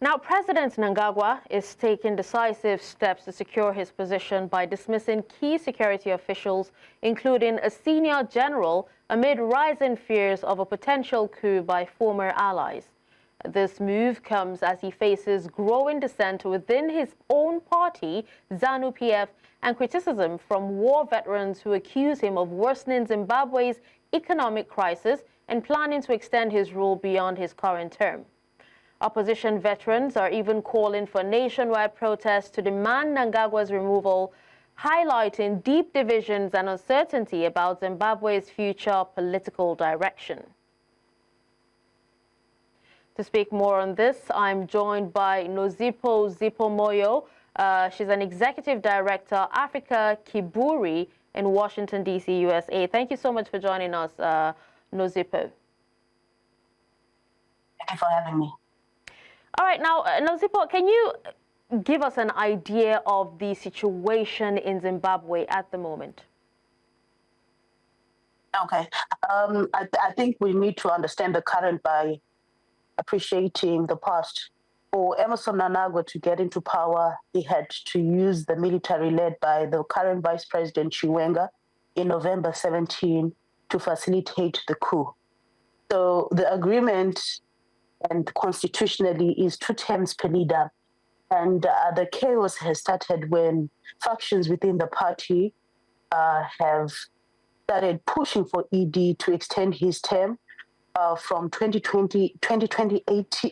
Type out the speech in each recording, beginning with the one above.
Now, President Mnangagwa is taking decisive steps to secure his position by dismissing key security officials, including a senior general, amid rising fears of a potential coup by former allies. This move comes as he faces growing dissent within his own party, ZANU-PF, and criticism from war veterans who accuse him of worsening Zimbabwe's economic crisis and planning to extend his rule beyond his current term. Opposition veterans are even calling for nationwide protests to demand Mnangagwa's removal, highlighting deep divisions and uncertainty about Zimbabwe's future political direction. To speak more on this, I'm joined by Nozipho Zypo Moyo. She's an Executive Director, Africa Kiburi in Washington, D.C., USA. Thank you so much for joining us, Nozipho. Thank you for having me. All right, now, Nozipho, can you give us an idea of the situation in Zimbabwe at the moment? Okay. I think we need to understand the current by appreciating the past. For Emmerson Mnangagwa to get into power, he had to use the military led by the current Vice President Chiwenga in November 17 to facilitate the coup. So the agreement and constitutionally is 2 terms per leader. And the chaos has started when factions within the party have started pushing for ED to extend his term from 2028 to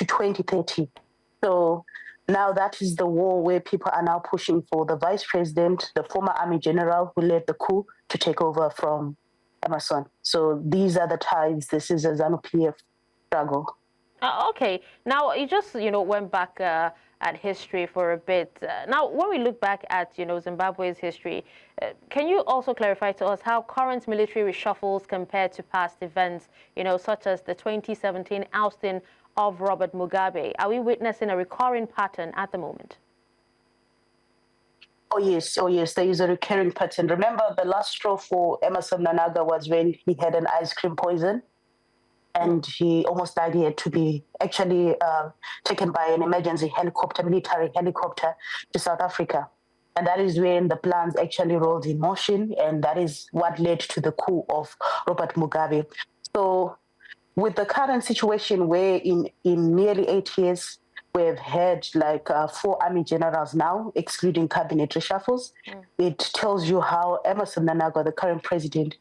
2030. So now that is the war where people are now pushing for the vice president, the former army general who led the coup, to take over from Emmerson. So these are the tides. This is a ZANU-PF struggle. Okay. Now, you just, went back at history for a bit. Now, when we look back at, Zimbabwe's history, can you also clarify to us how current military reshuffles compare to past events, such as the 2017 ousting of Robert Mugabe? Are we witnessing a recurring pattern at the moment? Oh yes, there is a recurring pattern. Remember, the last straw for Emmerson Mnangagwa was when he had an ice cream poison and he almost died. He had to be actually taken by an emergency helicopter, military helicopter, to South Africa. And that is when the plans actually rolled in motion, and that is what led to the coup of Robert Mugabe. So with the current situation where in nearly 8 years, we've had like 4 army generals now, excluding cabinet reshuffles. It tells you how Emmerson Mnangagwa, the current president,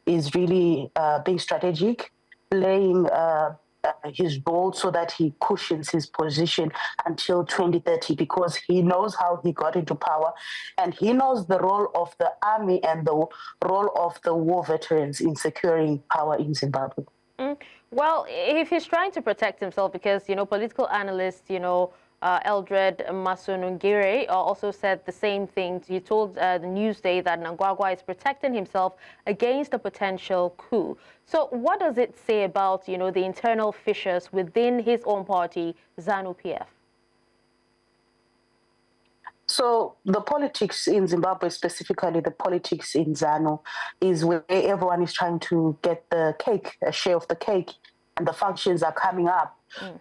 is really being strategic, playing his role so that he cushions his position until 2030, because he knows how he got into power and he knows the role of the army and the role of the war veterans in securing power in Zimbabwe. Well, if he's trying to protect himself, because, political analysts, Eldred Masunungire also said the same thing. He told the Newsday that Mnangagwa is protecting himself against a potential coup. So what does it say about, the internal fissures within his own party, ZANU-PF? So the politics in Zimbabwe, specifically the politics in ZANU, is where everyone is trying to get the cake, a share of the cake, and the functions are coming up.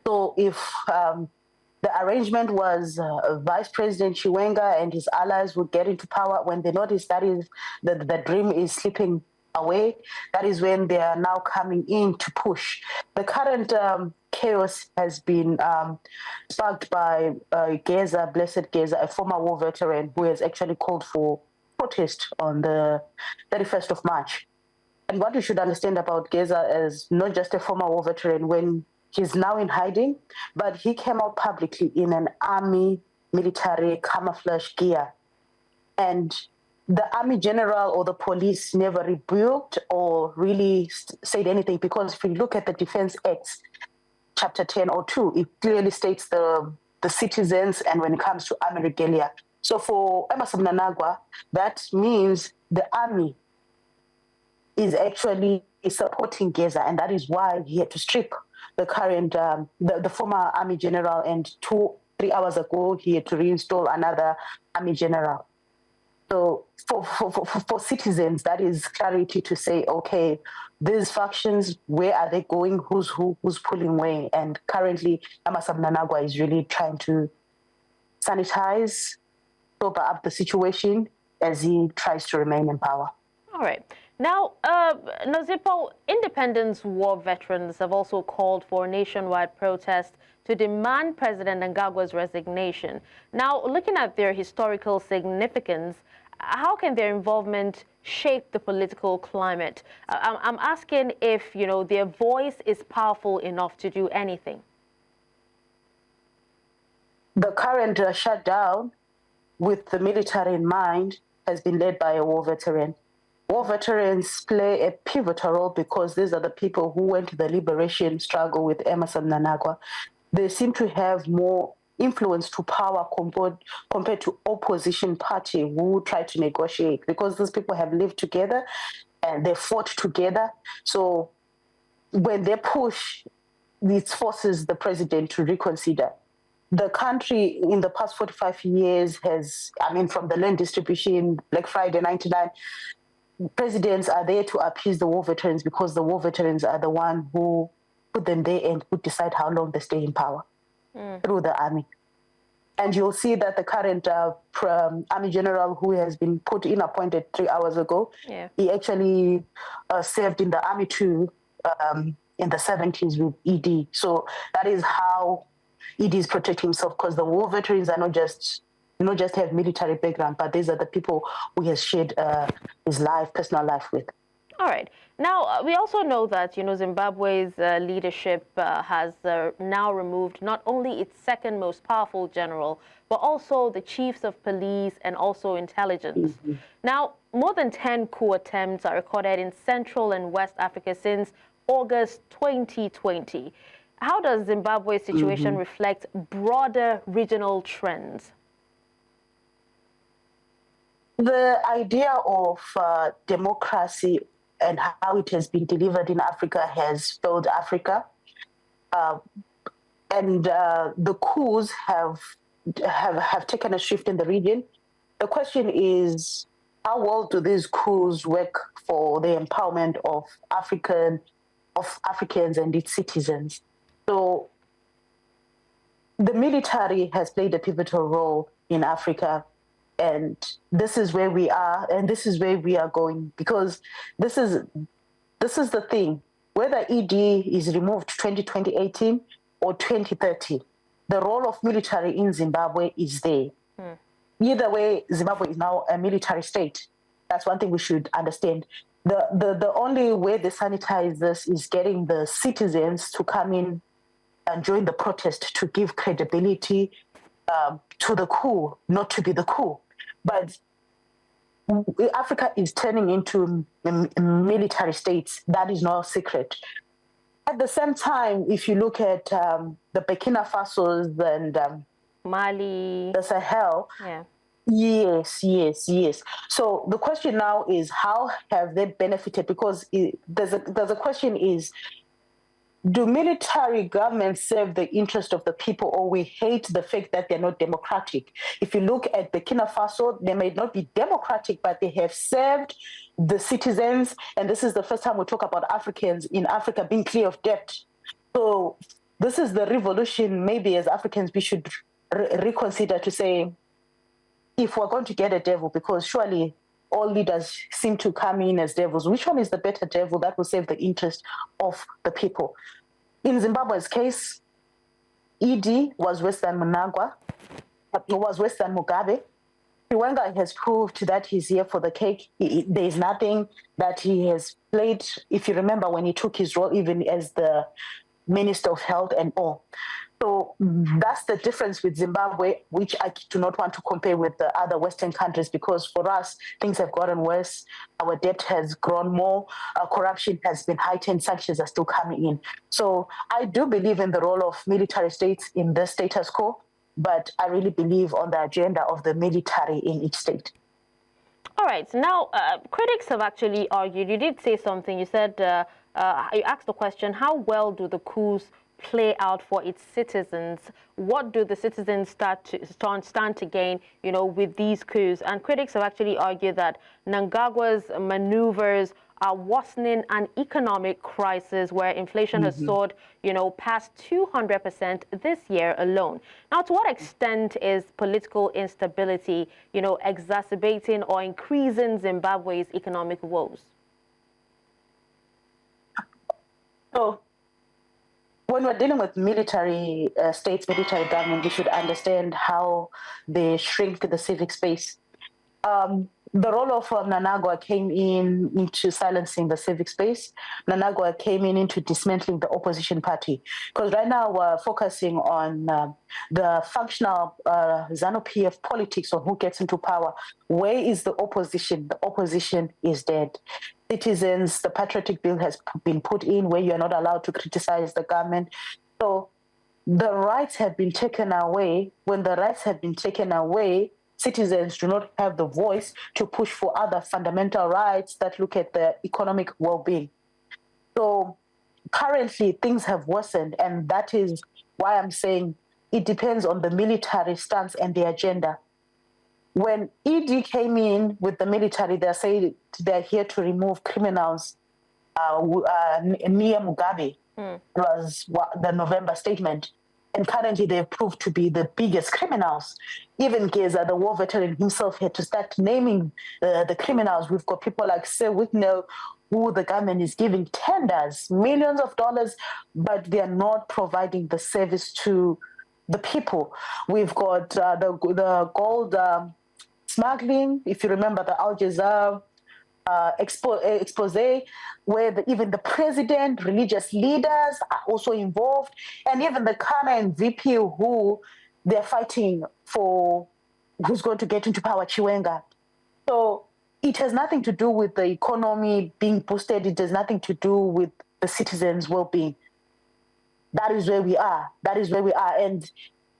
So if the arrangement was Vice President Chiwenga and his allies would get into power, when they notice that is the dream is slipping away, that is when they are now coming in to push. The current chaos has been sparked by Geza, Blessed Geza, a former war veteran who has actually called for protest on the 31st of March. And what you should understand about Geza is not just a former war veteran when he's now in hiding, but he came out publicly in an army military camouflage gear. And the army general or the police never rebuked or really said anything, because if you look at the Defense Acts, Chapter 1002, it clearly states the citizens and when it comes to army regalia. So for Emmerson Mnangagwa, that means the army is actually supporting Geza, and that is why he had to strip the current, the former army general, and 2-3 hours ago, he had to reinstall another army general. So for citizens, that is clarity to say, okay, these factions, where are they going? Who's pulling where? And currently, Emmerson Mnangagwa is really trying to sanitize, sober up the situation as he tries to remain in power. All right. Now, Nozipho, independence war veterans have also called for a nationwide protest to demand President Mnangagwa's resignation. Now, looking at their historical significance, how can their involvement shape the political climate? I'm asking if, their voice is powerful enough to do anything. The current shutdown, with the military in mind, has been led by a war veteran. War veterans play a pivotal role because these are the people who went to the liberation struggle with Emmerson Mnangagwa. They seem to have more influence to power compared to opposition party who try to negotiate, because these people have lived together and they fought together. So when they push, it forces the president to reconsider. The country in the past 45 years has, from the land distribution, Black Friday 99, presidents are there to appease the war veterans because the war veterans are the one who put them there and who decide how long they stay in power through the army. And you'll see that the current army general who has been appointed 3 hours ago, he actually served in the army too in the 70s with ED. So that is how ED is protecting himself, because the war veterans are not just have military background, but these are the people who he has shared his personal life with. All right. Now, we also know that, Zimbabwe's leadership has now removed not only its second most powerful general, but also the chiefs of police and also intelligence. Now, more than 10 coup attempts are recorded in Central and West Africa since August 2020. How does Zimbabwe's situation reflect broader regional trends? The idea of democracy and how it has been delivered in Africa has failed Africa. And the coups have taken a shift in the region. The question is, how well do these coups work for the empowerment of Africans and its citizens? So the military has played a pivotal role in Africa. And this is where we are, and this is where we are going, because this is the thing. Whether ED is removed 2018 or 2030, the role of military in Zimbabwe is there. Either way, Zimbabwe is now a military state. That's one thing we should understand. The only way they sanitize this is getting the citizens to come in and join the protest to give credibility to the coup, not to be the coup. But Africa is turning into military states. That is no secret. At the same time, if you look at the Burkina Fasos and Mali, the Sahel, yes. So the question now is, how have they benefited? Because there's a question is, do military governments serve the interest of the people, or we hate the fact that they're not democratic? If you look at Burkina Faso, they may not be democratic, but they have served the citizens. And this is the first time we talk about Africans in Africa being clear of debt. So this is the revolution. Maybe as Africans, we should reconsider to say, if we're going to get a devil, because surely all leaders seem to come in as devils, which one is the better devil that will save the interest of the people? In Zimbabwe's case, ED was worse than Mnangagwa, was worse than Mugabe. Chiwenga has proved that he's here for the cake. There is nothing that he has played, if you remember when he took his role, even as the Minister of Health and all. So that's the difference with Zimbabwe, which I do not want to compare with the other Western countries, because for us, things have gotten worse. Our debt has grown more. Corruption has been heightened. Sanctions are still coming in. So I do believe in the role of military states in the status quo, but I really believe on the agenda of the military in each state. All right. Now, critics have actually argued, you did say something, you said, you asked the question, how well do the coups play out for its citizens? What do the citizens stand to gain, with these coups? And critics have actually argued that Mnangagwa's maneuvers are worsening an economic crisis where inflation has soared, past 200% this year alone. Now, to what extent is political instability, exacerbating or increasing Zimbabwe's economic woes? So, when we're dealing with military states, military government, we should understand how they shrink the civic space. The role of Mnangagwa came into silencing the civic space. Mnangagwa came into dismantling the opposition party. Because right now we're focusing on the functional ZANU-PF politics on who gets into power. Where is the opposition? The opposition is dead. Citizens, the patriotic bill has been put in where you're not allowed to criticize the government. So the rights have been taken away. When the rights have been taken away, citizens do not have the voice to push for other fundamental rights that look at the economic well-being. So currently things have worsened, and that is why I'm saying it depends on the military stance and the agenda. When ED came in with the military, they said they're here to remove criminals near Mugabe. Was the November statement. And currently they've proved to be the biggest criminals. Even Geza, the war veteran himself, had to start naming the criminals. We've got people like Sir Whitnell, who the government is giving tenders, millions of dollars, but they are not providing the service to the people. We've got the gold smuggling, if you remember the Al Jazeera expose, where even the president, religious leaders are also involved, and even the current VP who they're fighting for, who's going to get into power, Chiwenga. So it has nothing to do with the economy being boosted. It has nothing to do with the citizens' well-being. That is where we are. That is where we are. And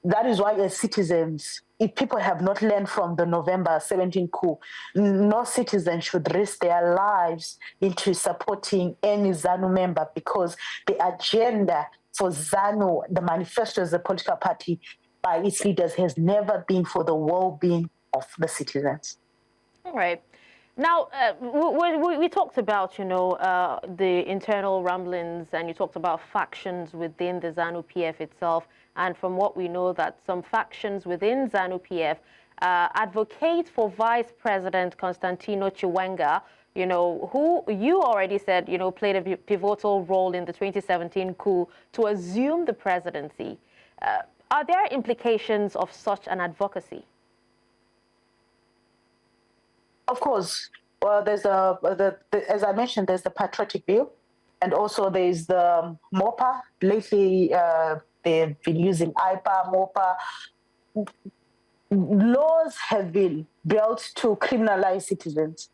that is why as citizens, if people have not learned from the November 17 coup, no citizen should risk their lives into supporting any ZANU member, because the agenda for ZANU, the manifesto as a political party by its leaders, has never been for the well-being of the citizens. All right. Now, we talked about, the internal rumblings, and you talked about factions within the ZANU-PF itself. And from what we know, that some factions within ZANU-PF advocate for Vice President Constantino Chiwenga, who you already said, played a pivotal role in the 2017 coup, to assume the presidency. Are there implications of such an advocacy? Of course. Well, there's as I mentioned, there's the patriotic bill, and also there's the MOPA. Lately, they've been using IPA, MOPA. Laws have been built to criminalize citizens.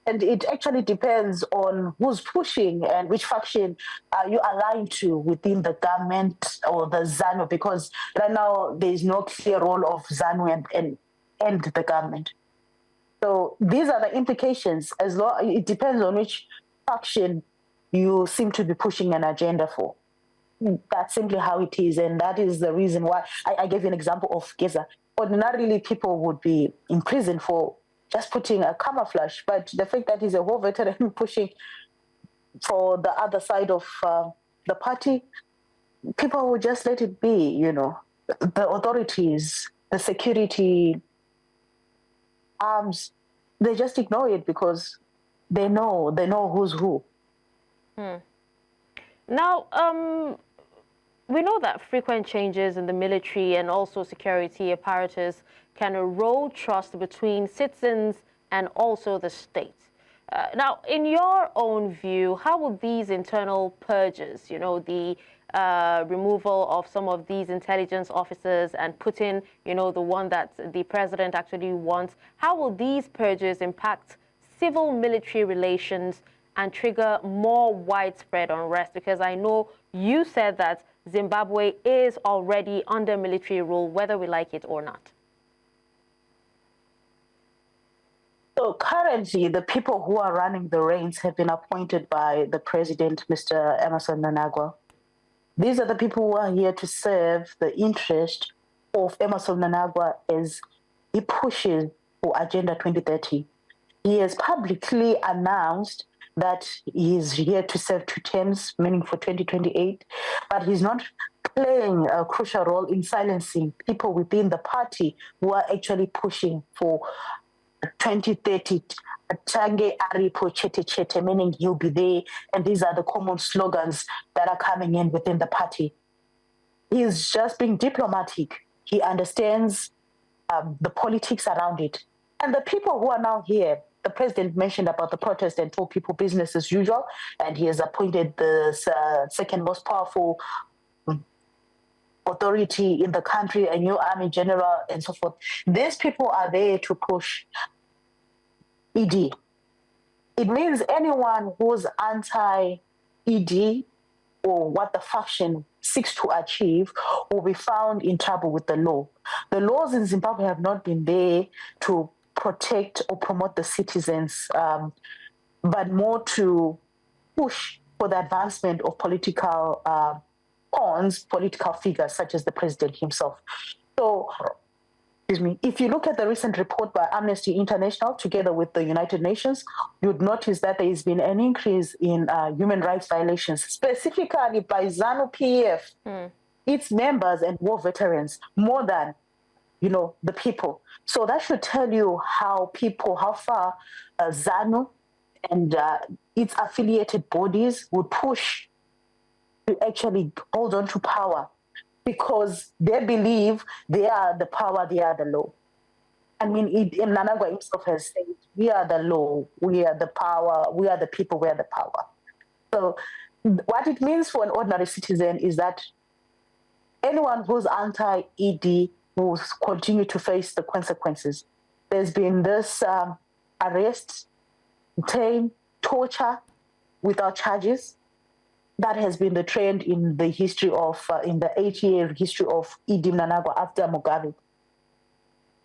And it actually depends on who's pushing and which faction are you aligned to within the government or the ZANU, because right now there is no clear role of ZANU and the government. So these are the implications. It depends on which faction you seem to be pushing an agenda for. That's simply how it is, and that is the reason why I gave you an example of Geza. Ordinarily, people would be in prison for just putting a camouflage, but the fact that he's a war veteran pushing for the other side of the party, people will just let it be, The authorities, the security arms, they just ignore it because they know who's who. Now, we know that frequent changes in the military and also security apparatus can erode trust between citizens and also the state. Now, in your own view, how will these internal purges, the removal of some of these intelligence officers and putting, the one that the president actually wants, how will these purges impact civil-military relations and trigger more widespread unrest? Because I know you said that Zimbabwe is already under military rule, whether we like it or not. So currently, the people who are running the reins have been appointed by the president, Mr. Emmerson Mnangagwa. These are the people who are here to serve the interest of Emmerson Mnangagwa as he pushes for Agenda 2030. He has publicly announced that he is here to serve 2 terms, meaning for 2028, but he's not playing a crucial role in silencing people within the party who are actually pushing for 2030. Change aripo chete chete, meaning he'll be there, and these are the common slogans that are coming in within the party. He's just being diplomatic. He understands the politics around it. And the people who are now here, the president mentioned about the protest and told people business as usual, and he has appointed the second most powerful authority in the country, a new army general, and so forth. These people are there to push ED. It means anyone who's anti-ED or what the faction seeks to achieve will be found in trouble with the law. The laws in Zimbabwe have not been there to protect or promote the citizens, but more to push for the advancement of political pawns, political figures such as the president himself. So, if you look at the recent report by Amnesty International together with the United Nations, you'd notice that there has been an increase in human rights violations, specifically by ZANU-PF, its members and war veterans, more than, the people. So that should tell you how far ZANU and its affiliated bodies would push to actually hold on to power, because they believe they are the power, they are the law. I mean, Mnangagwa himself has said, we are the law, we are the power, we are the people, we are the power. So what it means for an ordinary citizen is that anyone who's anti-ED will continue to face the consequences. There's been this arrest, detain, torture without charges. That has been the trend in the history of, in the 8-year history of Idi Mnangagwa after Mugabe.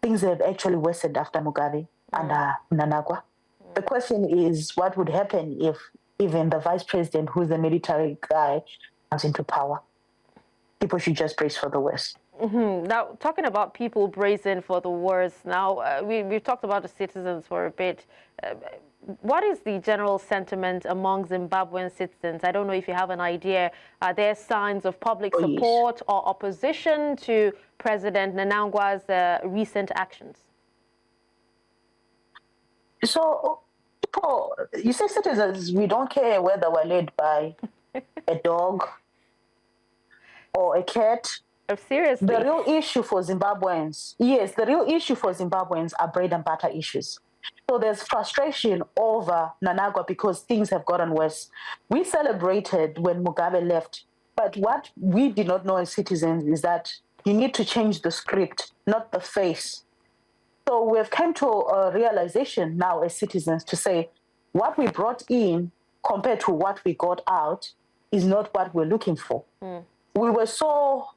Things have actually worsened after Mugabe and Mnangagwa. The question is, what would happen if even the vice president, who's the military guy, comes into power? People should just brace for the worst. Now, talking about people bracing for the worst, now we've talked about the citizens for a bit. What is the general sentiment among Zimbabwean citizens? I don't know if you have an idea. Are there signs of public support or opposition to President Mnangagwa's recent actions? So, people, you say citizens, we don't care whether we're led by a dog or a cat. Seriously? The real issue for Zimbabweans, the real issue for Zimbabweans are bread and butter issues. So there's frustration over Mnangagwa because things have gotten worse. We celebrated when Mugabe left, but what we did not know as citizens is that you need to change the script, not the face. So we've come to a realization now as citizens to say what we brought in compared to what we got out is not what we're looking for. We were so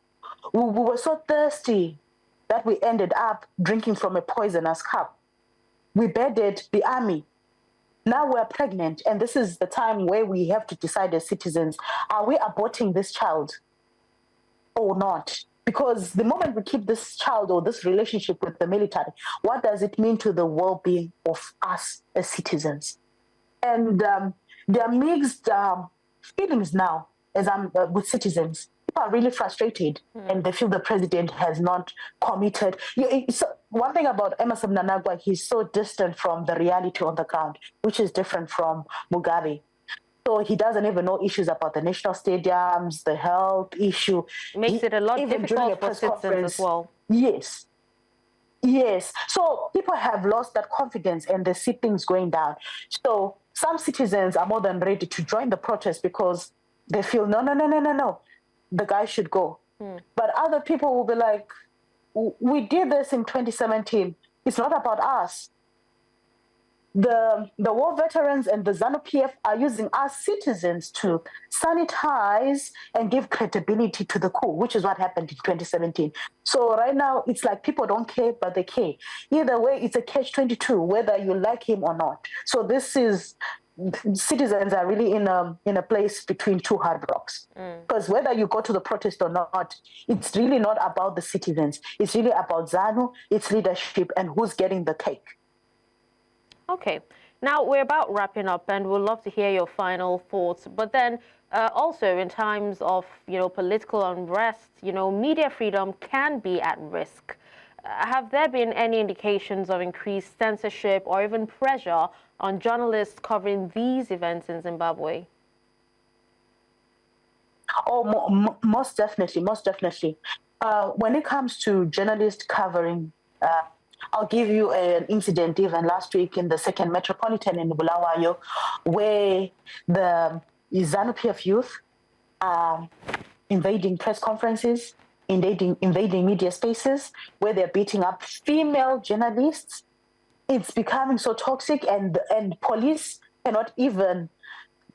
thirsty that we ended up drinking from a poisonous cup. We bedded the army. Now we're pregnant, and this is the time where we have to decide as citizens, are we aborting this child or not? Because the moment we keep this child or this relationship with the military, what does it mean to the well-being of us as citizens? And there are mixed feelings now as I'm with citizens. People are really frustrated and they feel the president has not committed. One thing about Emmerson Mnangagwa, he's so distant from the reality on the ground, which is different from Mugabe. So he doesn't even know issues about the national stadiums, the health issue. Makes it a lot difficult for citizens as well. Yes. So people have lost that confidence and they see things going down. So some citizens are more than ready to join the protest because they feel, no, the guy should go. But other people will be like, we did this in 2017. It's not about us. The war veterans and the ZANU-PF are using us citizens to sanitize and give credibility to the coup, which is what happened in 2017. So right now, it's like people don't care, but they care. Either way, it's a catch-22, whether you like him or not. So this is citizens are really in a place between two hard rocks. Because whether you go to the protest or not, it's really not about the citizens. It's really about ZANU, its leadership, and who's getting the cake. Okay. Now, we're about wrapping up, and we'd love to hear your final thoughts. But then also in times of, political unrest, media freedom can be at risk. Have there been any indications of increased censorship or even pressure on journalists covering these events in Zimbabwe? Oh, most definitely, most definitely. When it comes to journalists covering, I'll give you an incident even last week in the 2nd Metropolitan in Bulawayo, where the ZANU-PF youth are invading press conferences, invading media spaces, where they're beating up female journalists. It's becoming so toxic, and police cannot even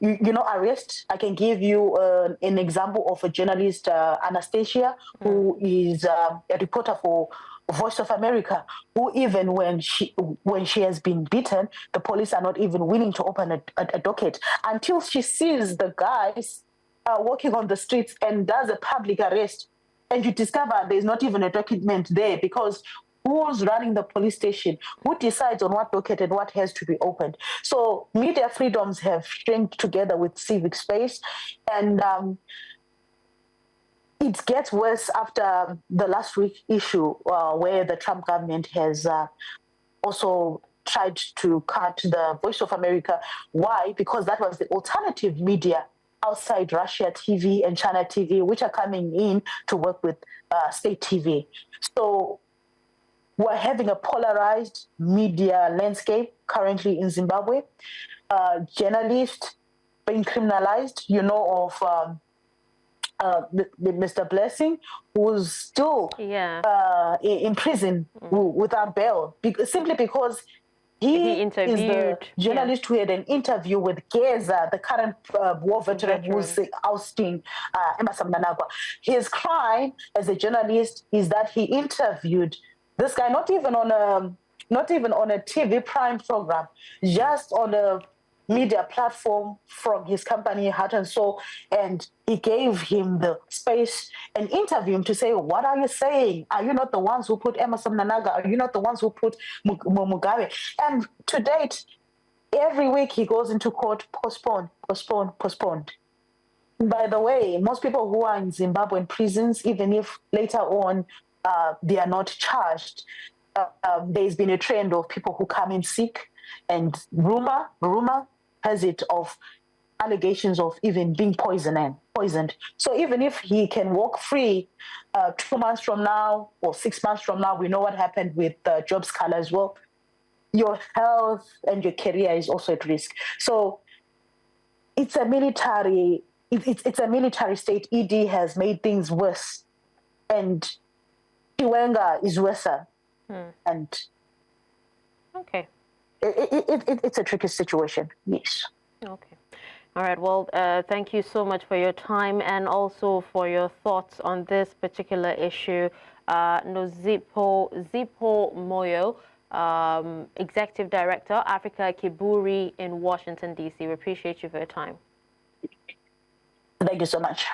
arrest. I can give you an example of a journalist, Anastasia, who is a reporter for Voice of America, who even when she has been beaten, the police are not even willing to open a docket until she sees the guys walking on the streets and does a public arrest. And you discover there's not even a document there, because who's running the police station? Who decides on what docket and what has to be opened? So media freedoms have shrunk together with civic space, and it gets worse after the last week issue, where the Trump government has also tried to cut the Voice of America. Why? Because that was the alternative media outside Russia TV and China TV, which are coming in to work with state TV. So we're having a polarized media landscape currently in Zimbabwe. Journalists being criminalized, of Mr. Blessing, who's still in prison without bail, simply because he is the journalist who had an interview with Geza, the current war veteran who's ousting Emmerson Mnangagwa. His crime as a journalist is that he interviewed this guy, not even on a TV Prime program, just on a media platform from his company, Heart and Soul, and he gave him the space and interview him to say, what are you saying? Are you not the ones who put Emmerson Mnangagwa? Are you not the ones who put Mugabe? And to date, every week he goes into court, postponed. By the way, most people who are in Zimbabwean prisons, even if later on they are not charged, there's been a trend of people who come in sick, and rumor has it of allegations of even being poisoned. So even if he can walk free 2 months from now or 6 months from now, we know what happened with Job's Color as well. Your health and your career is also at risk. So it's a military state. ED has made things worse, and Chiwenga is worse. And okay. It's a tricky situation, yes. Okay. All right. Well, thank you so much for your time and also for your thoughts on this particular issue. Nozipho Zypo Moyo, Executive Director, Africa Kiburi in Washington, D.C. We appreciate you for your time. Thank you so much.